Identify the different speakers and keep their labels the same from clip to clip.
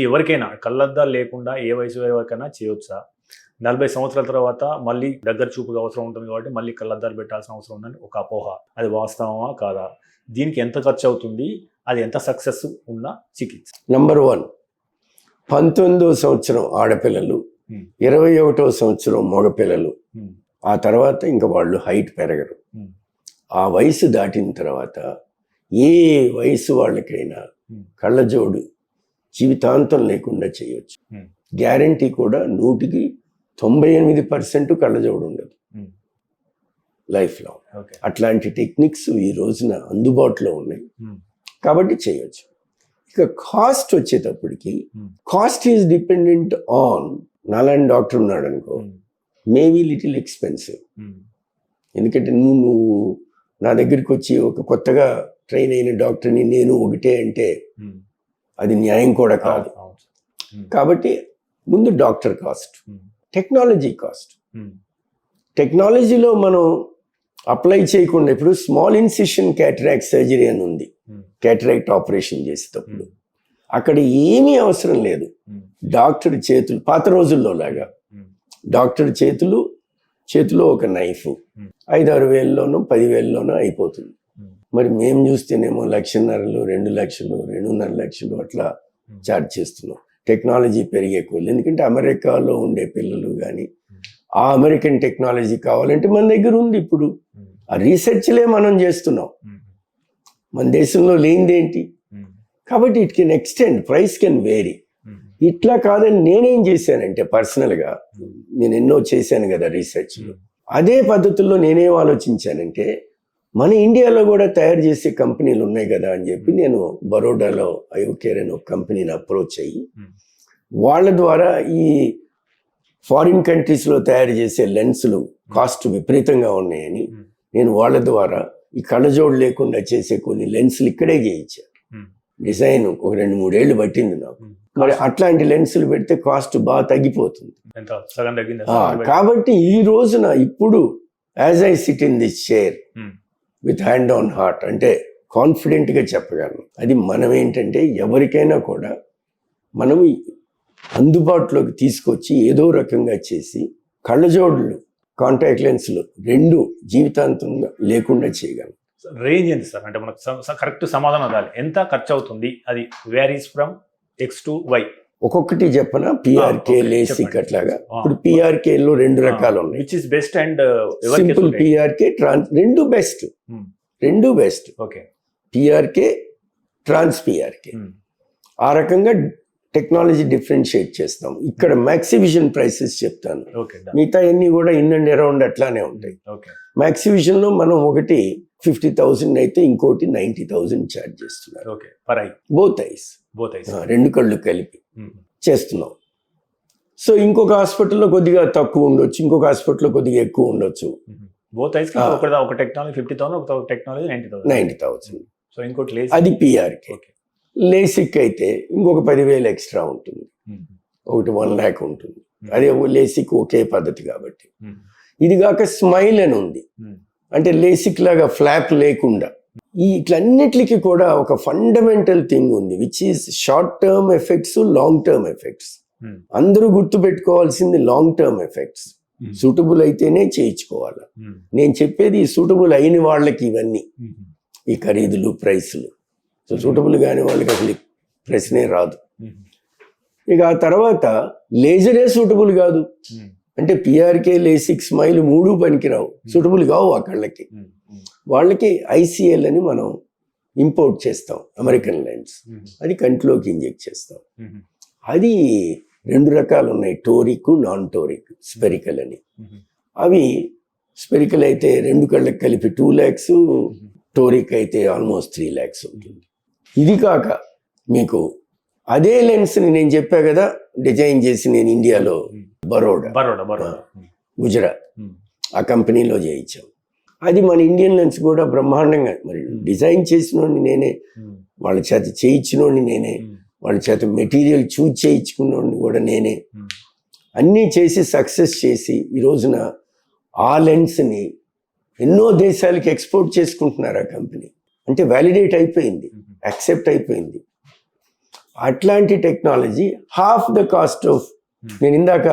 Speaker 1: ఎవరికైనా కళ్ళద్దాలు లేకుండా ఏ వయసు వరకైనా చేయొచ్చా? 40 సంవత్సరాల తర్వాత మళ్ళీ దగ్గర చూపుగా అవసరం ఉంటుంది కాబట్టి మళ్ళీ కళ్ళద్దాలు పెట్టాల్సిన అవసరం ఉందని ఒక అపోహ. అది వాస్తవమా కాదా? దీనికి ఎంత ఖర్చు అవుతుంది? అది ఎంత సక్సెస్ ఉన్న చికిత్స?
Speaker 2: నంబర్ 1, 19వ సంవత్సరం ఆడపిల్లలు, 21వ సంవత్సరం మగపిల్లలు. ఆ తర్వాత ఇంకా వాళ్ళు హైట్ పెరగరు. ఆ వయసు దాటిన తర్వాత ఏ వయసు వాళ్ళకైనా కళ్ళజోడు జీవితాంతం లేకుండా చేయొచ్చు. గ్యారంటీ కూడా 100కి 98% కళ్ళజోడు ఉండదు లైఫ్ లో. అట్లాంటి టెక్నిక్స్ ఈ రోజున అందుబాటులో ఉన్నాయి కాబట్టి చేయొచ్చు. ఇక కాస్ట్ వచ్చేటప్పటికి కాస్ట్ ఈజ్ డిపెండెంట్ ఆన్, నాలాంటి డాక్టర్ ఉన్నాడు అనుకో, మేబీ లిటిల్ ఎక్స్పెన్సివ్. ఎందుకంటే నువ్వు నా దగ్గరికి వచ్చి ఒక కొత్తగా ట్రైన్ అయిన డాక్టర్ని నేను ఒకటే అంటే అది న్యాయం కూడా కాదు. కాబట్టి ముందు డాక్టర్ కాస్ట్, టెక్నాలజీ కాస్ట్. టెక్నాలజీలో మనం అప్లై చేయకుండా, ఇప్పుడు స్మాల్ ఇన్సిషన్ క్యాటరాక్ట్ సర్జరీ అని ఉంది, క్యాటరాక్ట్ ఆపరేషన్ చేసేటప్పుడు అక్కడ ఏమీ అవసరం లేదు. డాక్టర్ చేతులు పాత రోజుల్లో లాగా డాక్టర్ చేతిలో ఒక నైఫ్ 5-6 వేలలోనో 10,000లోనో అయిపోతుంది. మరి మేము చూస్తేనేమో 1,50,000, 2 లక్షలు, 2.5 లక్షలు అట్లా ఛార్జ్ చేస్తున్నాం. టెక్నాలజీ పెరిగే కొద్ది, ఎందుకంటే అమెరికాలో ఉండే పిల్లలు కానీ ఆ అమెరికన్ టెక్నాలజీ కావాలంటే మన దగ్గర ఉంది. ఇప్పుడు ఆ రీసెర్చ్లే మనం చేస్తున్నాం, మన దేశంలో లేనిదేంటి. కాబట్టి it can extend, price can vary. ఇట్లా కాదని నేనేం చేశానంటే పర్సనల్గా నేను ఎన్నో చేశాను కదా రీసెర్చ్లో, అదే పద్ధతుల్లో నేనేం ఆలోచించానంటే మన ఇండియాలో కూడా తయారు చేసే కంపెనీలు ఉన్నాయి కదా అని చెప్పి నేను బరోడాలో ఐఓకేర్ అని ఒక కంపెనీని అప్రోచ్ అయ్యి వాళ్ళ ద్వారా ఈ ఫారిన్ కంట్రీస్లో తయారు చేసే లెన్సులు కాస్ట్ విపరీతంగా ఉన్నాయని నేను వాళ్ళ ద్వారా ఈ కళ్ళజోడు లేకుండా చేసే కొన్ని లెన్సులు ఇక్కడే చేయించాను. డిజైన్ ఒక 2-3 ఏళ్ళు పట్టింది నాకు. మరి అట్లాంటి లెన్సులు పెడితే కాస్ట్ బాగా తగ్గిపోతుంది. కాబట్టి ఈ రోజున ఇప్పుడు as I SIT in this chair with hand on heart అంటే కాన్ఫిడెంట్గా చెప్పగలను. అది మనం ఏంటంటే ఎవరికైనా కూడా మనం అందుబాటులోకి తీసుకొచ్చి ఏదో రకంగా చేసి కళ్ళజోడులు, కాంటాక్ట్ లెన్స్లు 2 జీవితాంతంగా లేకుండా చేయగలం.
Speaker 1: రేంజ్ ఎంత సార్? అంటే మనకు కరెక్ట్ సమాధానం రాలి. ఎంత ఖర్చు అవుతుంది? అది varies from X to Y.
Speaker 2: ఒక్కొక్కటి చెప్పనా? పిఆర్కే, లేసిక్ అట్లాగా. ఇప్పుడు పిఆర్కేలో 2 రకాలు ఉన్నాయి.
Speaker 1: Which is best and
Speaker 2: simple PRK, రెండు బెస్ట్.
Speaker 1: ఓకే.
Speaker 2: పిఆర్కే, ట్రాన్స్ పిఆర్కే. ఆ రకంగా టెక్నాలజీ డిఫరెన్షియేట్ చేస్తాం. ఇక్కడ మ్యాక్సివిజన్ ప్రైసెస్ చెప్తాను, మిగతా అన్ని కూడా ఇన్ అండ్ అరౌండ్ అట్లానే ఉంటాయి. మ్యాక్సివిజన్ లో మనం ఒకటి 50,000 అయితే ఇంకోటి 90,000 ఛార్జ్ చేస్తున్నారు. బోత్ ఐస్ 2 కళ్ళు కలిపి చేస్తున్నాం. సో ఇంకొక హాస్పిటల్లో కొద్దిగా తక్కువ ఉండొచ్చు, ఇంకొక హాస్పిటల్లో కొద్దిగా ఎక్కువ ఉండొచ్చు.
Speaker 1: ఒక టెక్నాలజీ 50,000, ఒక టెక్నాలజీ 90,000. సో ఇంకోటి
Speaker 2: అది పిఆర్కే. లేసిక్ అయితే ఇంకొక 10,000 ఎక్స్ట్రా ఉంటుంది, ఒకటి 1 lakh ఉంటుంది. అదే లేసిక్ ఒకే పద్ధతి కాబట్టి. ఇది కాక స్మైల్ అని ఉంది, అంటే లేసిక్ లాగా ఫ్లాప్ లేకుండా. ఇట్లన్నిటికి కూడా ఒక ఫండమెంటల్ థింగ్ ఉంది, which is short term effects, long term effects. అందరూ గుర్తు పెట్టుకోవాల్సింది లాంగ్ టర్మ్ ఎఫెక్ట్స్. సూటబుల్ అయితేనే చేయించుకోవాలి. నేను చెప్పేది సూటబుల్ అయిన వాళ్ళకి ఇవన్నీ, ఈ ఖరీదులు, ప్రైసులు. సో సూటబుల్ కాని వాళ్ళకి అసలు ప్రశ్నే రాదు. ఇక ఆ తర్వాత లేజరే సూటబుల్ కాదు అంటే పిఆర్కే, లేసిక్, స్మైల్ 3 పనికిరావు, సూటబుల్ కావు ఆ కళ్ళకి. వాళ్ళకి ఐసిఎల్ అని మనం ఇంపోర్ట్ చేస్తాం, అమెరికన్ లెన్స్. అది కంటిలోకి ఇంజెక్ట్ చేస్తాం. అది 2 రకాలు ఉన్నాయి, టోరిక్, నాన్ టోరిక్, స్పెరికల్ అని. అవి స్పెరికల్ అయితే 2 కళ్ళకి కలిపి 2 lakhs, టోరిక్ అయితే ఆల్మోస్ట్ 3 lakhs ఉంటుంది. ఇది కాక మీకు అదే లెన్స్ని నేను చెప్పా కదా డిజైన్ చేసి నేను ఇండియాలో బరోడా గుజరాత్ ఆ కంపెనీలో చేయించాం. అది మన ఇండియన్ లెన్స్ కూడా బ్రహ్మాండంగా మరి డిజైన్ చేసినోడిని నేనే, వాళ్ళ చేత చేయించినోడిని నేనే, వాళ్ళ చేత మెటీరియల్ చూజ్ చేయించుకున్నోడిని కూడా నేనే. అన్నీ చేసి సక్సెస్ చేసి ఈ రోజున ఆ లెన్స్ని ఎన్నో దేశాలకి ఎక్స్పోర్ట్ చేసుకుంటున్నారు ఆ కంపెనీ. అంటే వ్యాలిడేట్ అయిపోయింది, యాక్సెప్ట్ అయిపోయింది. అట్లాంటి technology half the cost of, నేను ఇందాక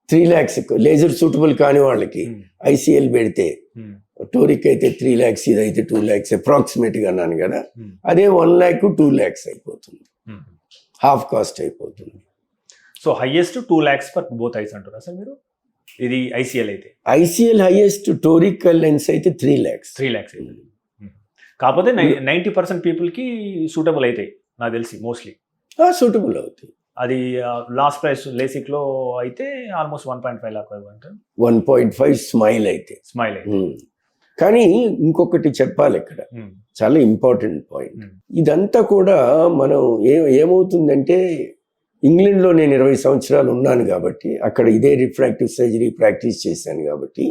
Speaker 2: 3 lakhs లేజర్ సూటబుల్ కాని వాళ్ళకి ఐసీఎల్ పెడితే టోరిక్ అయితే 3 lakhs, ఇదైతే 2 lakhs అప్రాక్సిమేట్ గా అన్నాను కదా, అదే 1 lakh 2 lakhs అయిపోతుంది, హాఫ్ కాస్ట్ అయిపోతుంది.
Speaker 1: So highest 2 lakhs for both eyes అంటారా సార్ మీరు? ఇది ఐసీఎల్ అయితే
Speaker 2: ఐసీఎల్ హైయెస్ట్, టోరిక్ లెన్స్ అయితే 3 lakhs.
Speaker 1: 3 lakhs అయితే. కాకపోతే 90% పీపుల్కి సూటబుల్ అవుతాయి నాకు తెలిసి మోస్ట్లీ.
Speaker 2: సూటబుల్ అవుతాయి.
Speaker 1: అది లాస్ట్ ప్రైస్ లేసిక్లో అయితే ఆల్మోస్ట్ 1.5 lakh అంటారు.
Speaker 2: 1.5 స్మైల్ అయితే.
Speaker 1: స్మైల్ అయితే.
Speaker 2: కానీ ఇంకొకటి చెప్పాలి ఇక్కడ, చాలా ఇంపార్టెంట్ పాయింట్. ఇదంతా కూడా మనం ఏమవుతుందంటే, ఇంగ్లాండ్లో నేను 20 సంవత్సరాలు ఉన్నాను కాబట్టి, అక్కడ ఇదే రిఫ్రాక్టివ్ సర్జరీ ప్రాక్టీస్ చేశాను కాబట్టి,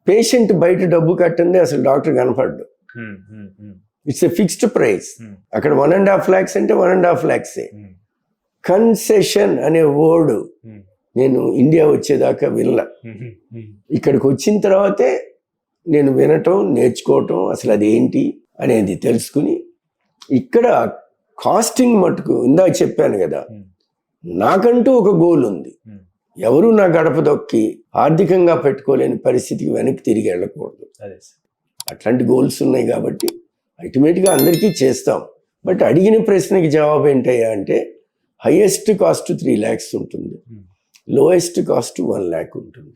Speaker 2: పేషెంట్ బయట డబ్బు కట్టండి అసలు డాక్టర్ కనపడ్డు. It's a fixed price. అక్కడ 1.5 lakhs అంటే 1.5 lakhs. కన్సెషన్ అనే వర్డ్ నేను ఇండియా వచ్చేదాకా వినలా. ఇక్కడికి వచ్చిన తర్వాతే నేను వినటం, నేర్చుకోవటం, అసలు అదేంటి అనేది తెలుసుకుని, ఇక్కడ కాస్టింగ్ మటుకు ఇందాక చెప్పాను కదా, నాకంటూ ఒక గోల్ ఉంది. ఎవరు నా గడప దొక్కి ఆర్థికంగా పెట్టుకోలేని పరిస్థితికి వెనక్కి తిరిగి వెళ్ళకూడదు. అట్లాంటి గోల్స్ ఉన్నాయి కాబట్టి అల్టిమేట్గా అందరికీ చేస్తాం. బట్ అడిగిన ప్రశ్నకి జవాబు ఏంటయ్యా అంటే, హైయెస్ట్ కాస్ట్ 3 lakhs ఉంటుంది, లోయెస్ట్ కాస్ట్ 1 lakh ఉంటుంది.